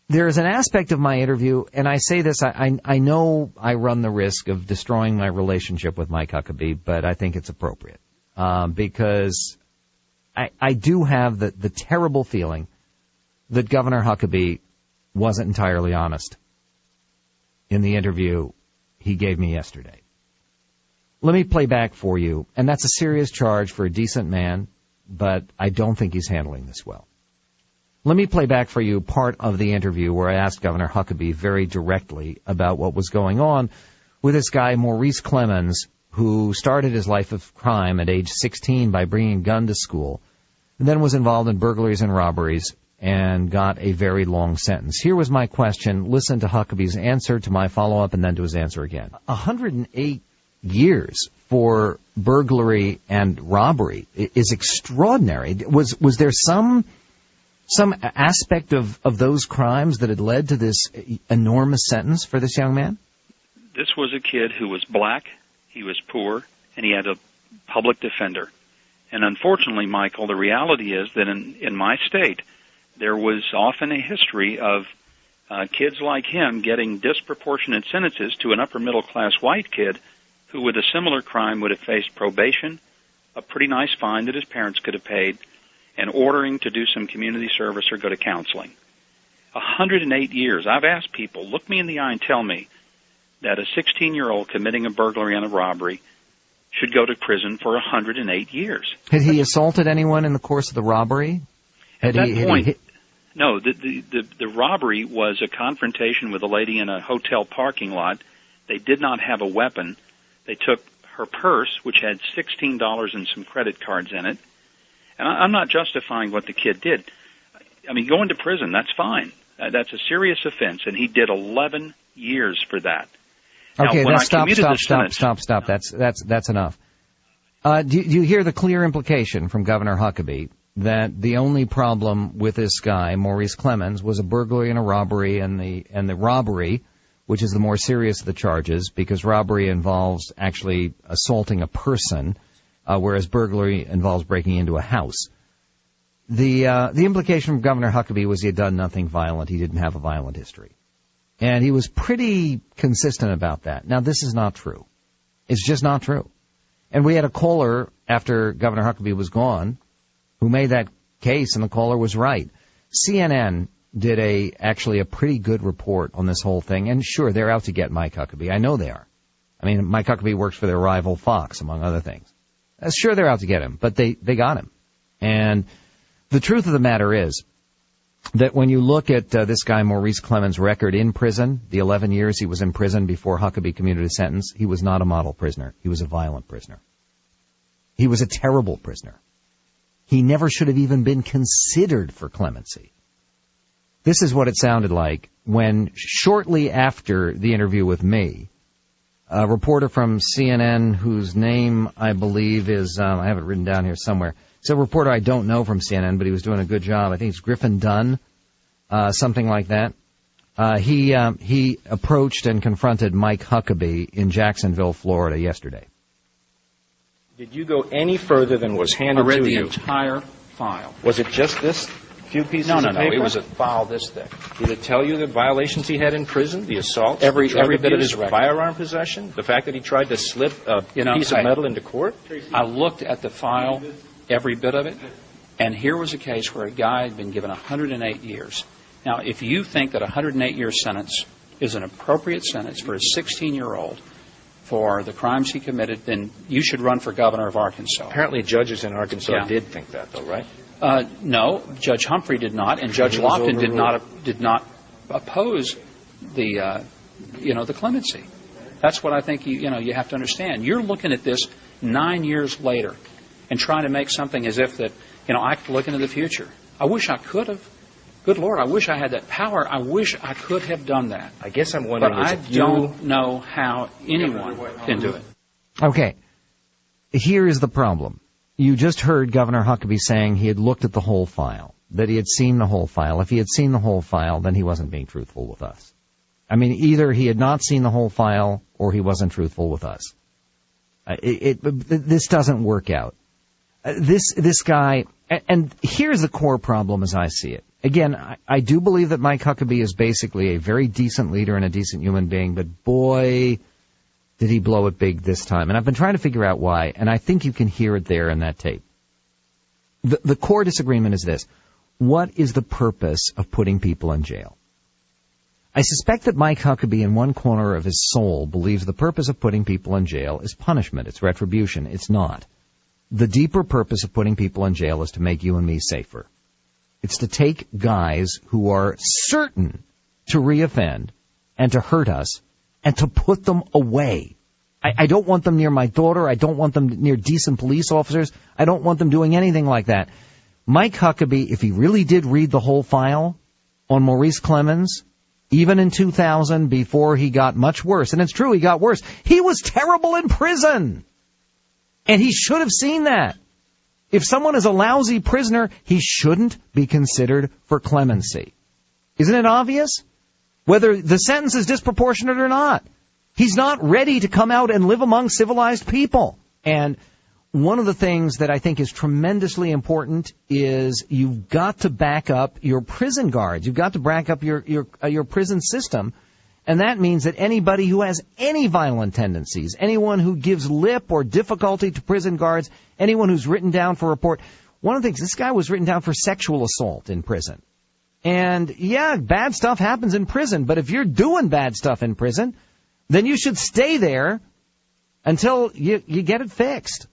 there is an aspect of my interview, and I say this, I know I run the risk of destroying my relationship with Mike Huckabee, but I think it's appropriate, because I do have the terrible feeling that Governor Huckabee wasn't entirely honest in the interview he gave me yesterday. Let me play back for you, and that's a serious charge for a decent man, but I don't think he's handling this well. Let me play back for you part of the interview where I asked Governor Huckabee very directly about what was going on with this guy, Maurice Clemens, who started his life of crime at age 16 by bringing a gun to school, and then was involved in burglaries and robberies and got a very long sentence. Here was my question. Listen to Huckabee's answer, to my follow-up, and then to his answer again. 108 years for burglary and robbery is extraordinary. Was there some aspect of those crimes that had led to this enormous sentence for this young man? This was a kid who was black, he was poor, and he had a public defender. And unfortunately, Michael, the reality is that in my state, there was often a history of kids like him getting disproportionate sentences to an upper-middle-class white kid who, with a similar crime, would have faced probation, a pretty nice fine that his parents could have paid, and ordering to do some community service or go to counseling. 108 years. I've asked people, look me in the eye and tell me that a 16-year-old committing a burglary and a robbery should go to prison for 108 years. Had he assaulted anyone in the course of the robbery? At that point, no. The robbery was a confrontation with a lady in a hotel parking lot. They did not have a weapon. They took her purse, which had $16 and some credit cards in it. And I'm not justifying what the kid did. I mean, going to prison, that's fine. That's a serious offense, and he did 11 years for that. Okay, now, stop. That's enough. Do you hear the clear implication from Governor Huckabee that the only problem with this guy, Maurice Clemens, was a burglary and a robbery, and the robbery, which is the more serious of the charges, because robbery involves actually assaulting a person, whereas burglary involves breaking into a house. The implication from Governor Huckabee was he had done nothing violent. He didn't have a violent history. And he was pretty consistent about that. Now, this is not true. It's just not true. And we had a caller after Governor Huckabee was gone who made that case, and the caller was right. CNN did actually a pretty good report on this whole thing. And sure, they're out to get Mike Huckabee. I know they are. I mean, Mike Huckabee works for their rival Fox, among other things. Sure, they're out to get him, but they got him. And the truth of the matter is that when you look at this guy Maurice Clemens' record in prison, the 11 years he was in prison before Huckabee commuted his sentence, he was not a model prisoner. He was a violent prisoner. He was a terrible prisoner. He never should have even been considered for clemency. This is what it sounded like when, shortly after the interview with me, a reporter from CNN, whose name I believe is, I have it written down here somewhere. It's a reporter I don't know from CNN, but he was doing a good job. I think it's Griffin Dunn, something like that. He approached and confronted Mike Huckabee in Jacksonville, Florida yesterday. Did you go any further than was handed to you? I read the entire file. Was it just this few pieces of paper? No. It was a file this thick. Did it tell you the violations he had in prison, the assaults, every the bit of his record, firearm possession, the fact that he tried to slip a piece of metal into court? I looked at the file, every bit of it, and here was a case where a guy had been given 108 years. Now, if you think that a 108-year sentence is an appropriate sentence for a 16-year-old for the crimes he committed, then you should run for governor of Arkansas. Apparently judges in Arkansas did think that, though, right? No, Judge Humphrey did not, and Judge Lofton did not oppose the clemency. That's what I think you have to understand. You're looking at this 9 years later and trying to make something as if that, I could look into the future. I wish I could have. Good Lord, I wish I had that power. I wish I could have done that. I guess I'm wondering, but I don't know how anyone can do it. Okay. Here is the problem. You just heard Governor Huckabee saying he had looked at the whole file, that he had seen the whole file. If he had seen the whole file, then he wasn't being truthful with us. I mean, either he had not seen the whole file or he wasn't truthful with us. This doesn't work out. This guy, and here's the core problem as I see it. Again, I do believe that Mike Huckabee is basically a very decent leader and a decent human being, but boy, did he blow it big this time. And I've been trying to figure out why, and I think you can hear it there in that tape. The core disagreement is this. What is the purpose of putting people in jail? I suspect that Mike Huckabee, in one corner of his soul, believes the purpose of putting people in jail is punishment. It's retribution. It's not. The deeper purpose of putting people in jail is to make you and me safer. It's to take guys who are certain to reoffend and to hurt us and to put them away. I don't want them near my daughter. I don't want them near decent police officers. I don't want them doing anything like that. Mike Huckabee, if he really did read the whole file on Maurice Clemens, even in 2000, before he got much worse, and it's true, he got worse, he was terrible in prison. And he should have seen that. If someone is a lousy prisoner, he shouldn't be considered for clemency. Isn't it obvious? Whether the sentence is disproportionate or not. He's not ready to come out and live among civilized people. And one of the things that I think is tremendously important is you've got to back up your prison guards. You've got to back up your prison system. And that means that anybody who has any violent tendencies, anyone who gives lip or difficulty to prison guards, anyone who's written down for report. One of the things, this guy was written down for sexual assault in prison. And yeah, bad stuff happens in prison, but if you're doing bad stuff in prison, then you should stay there until you get it fixed.